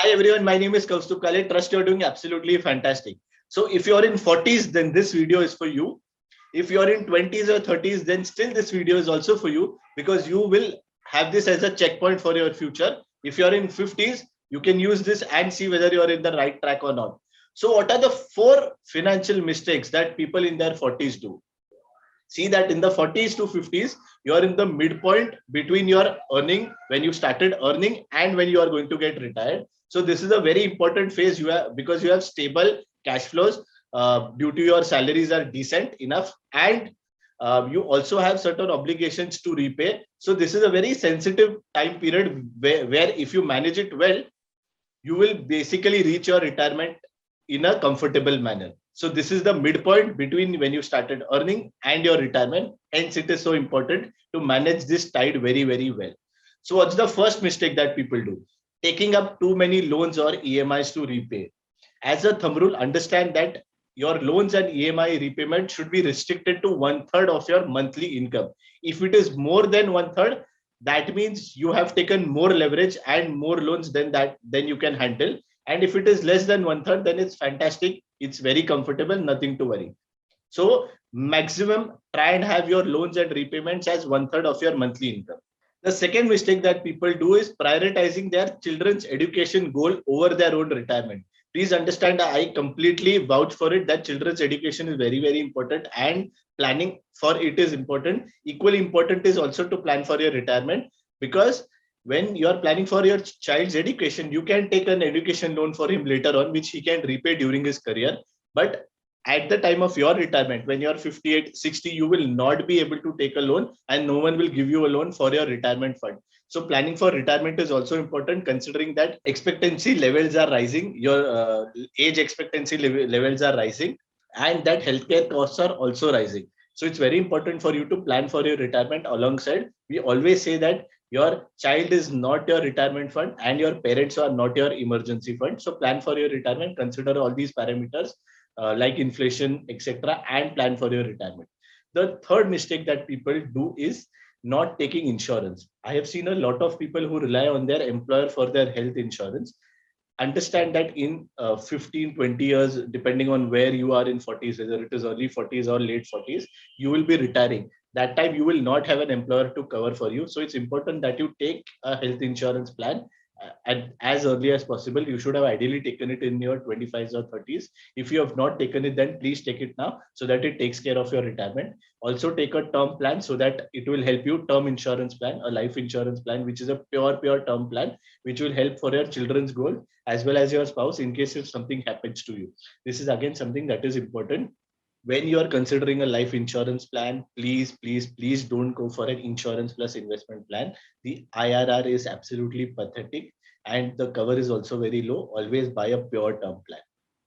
Hi everyone, my name is Kaustubh Kale. Trust you're doing absolutely fantastic. So if you're in 40s, then this video is for you. If you're in 20s or 30s, then still this video is also for you because you will have this as a checkpoint for your future. If you're in 50s, you can use this and see whether you're in the right track or not. So what are the 4 financial mistakes that people in their 40s do? See that in the 40s to 50s, you are in the midpoint between your earning when you started earning and when you are going to get retired. So this is a very important phase you have because you have stable cash flows due to your salaries are decent enough, and you also have certain obligations to repay. So this is a very sensitive time period where if you manage it well, you will basically reach your retirement in a comfortable manner. So this is the midpoint between when you started earning and your retirement. Hence, it is so important to manage this tide very, very well. So what's the first mistake that people do? Taking up too many loans or EMIs to repay. As a thumb rule, understand that your loans and EMI repayment should be restricted to 1/3 of your monthly income. If it is more than 1/3, that means you have taken more leverage and more loans than you can handle. And if it is less than 1/3, then it's fantastic. It's very comfortable, nothing to worry. So maximum try and have your loans and repayments as 1/3 of your monthly income. The second mistake that people do is prioritizing their children's education goal over their own retirement. Please understand, I completely vouch for it that children's education is very, very important and planning for it is important. Equally important is also to plan for your retirement, because when you are planning for your child's education, you can take an education loan for him later on, which he can repay during his career. But at the time of your retirement, when you're 58, 60, you will not be able to take a loan and no one will give you a loan for your retirement fund. So planning for retirement is also important, considering that expectancy levels are rising, your age expectancy levels are rising, and that healthcare costs are also rising. So it's very important for you to plan for your retirement alongside. We always say that your child is not your retirement fund and your parents are not your emergency fund. So plan for your retirement, consider all these parameters like inflation, etc., and plan for your retirement. The third mistake that people do is not taking insurance. I have seen a lot of people who rely on their employer for their health insurance. Understand that in 15, 20 years, depending on where you are in 40s, whether it is early 40s or late 40s, you will be retiring. That time you will not have an employer to cover for you. So it's important that you take a health insurance plan and as early as possible. You should have ideally taken it in your 25s or 30s. If you have not taken it, then please take it now so that it takes care of your retirement. Also take a term plan so that it will help you. Term insurance plan, a life insurance plan, which is a pure term plan, which will help for your children's goal as well as your spouse in case if something happens to you. This is again something that is important. When you are considering a life insurance plan, please don't go for an insurance plus investment plan. The IRR is absolutely pathetic and the cover is also very low. Always buy a pure term plan.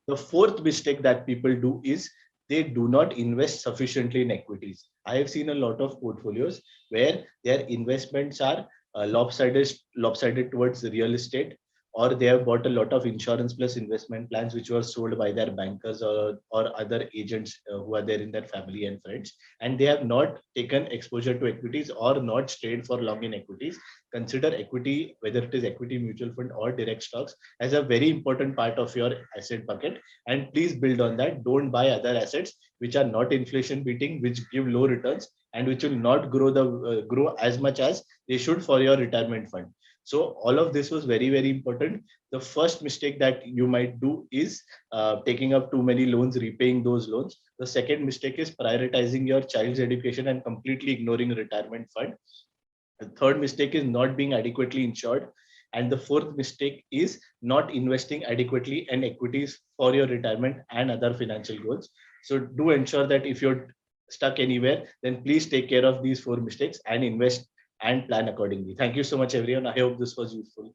The fourth mistake that people do is they do not invest sufficiently in equities. I have seen a lot of portfolios where their investments are lopsided towards real estate, or they have bought a lot of insurance plus investment plans which were sold by their bankers or other agents who are there in their family and friends, and they have not taken exposure to equities or not stayed for long in equities. Consider equity, whether it is equity mutual fund or direct stocks, as a very important part of your asset bucket, and please build on that. Don't buy other assets which are not inflation beating, which give low returns and which will not grow as much as they should for your retirement fund. So all of this was very, very important. The first mistake that you might do is taking up too many loans, repaying those loans. The second mistake is prioritizing your child's education and completely ignoring retirement fund. The third mistake is not being adequately insured. And the fourth mistake is not investing adequately in equities for your retirement and other financial goals. So do ensure that if you're stuck anywhere, then please take care of these 4 mistakes and invest and plan accordingly. Thank you so much, everyone. I hope this was useful.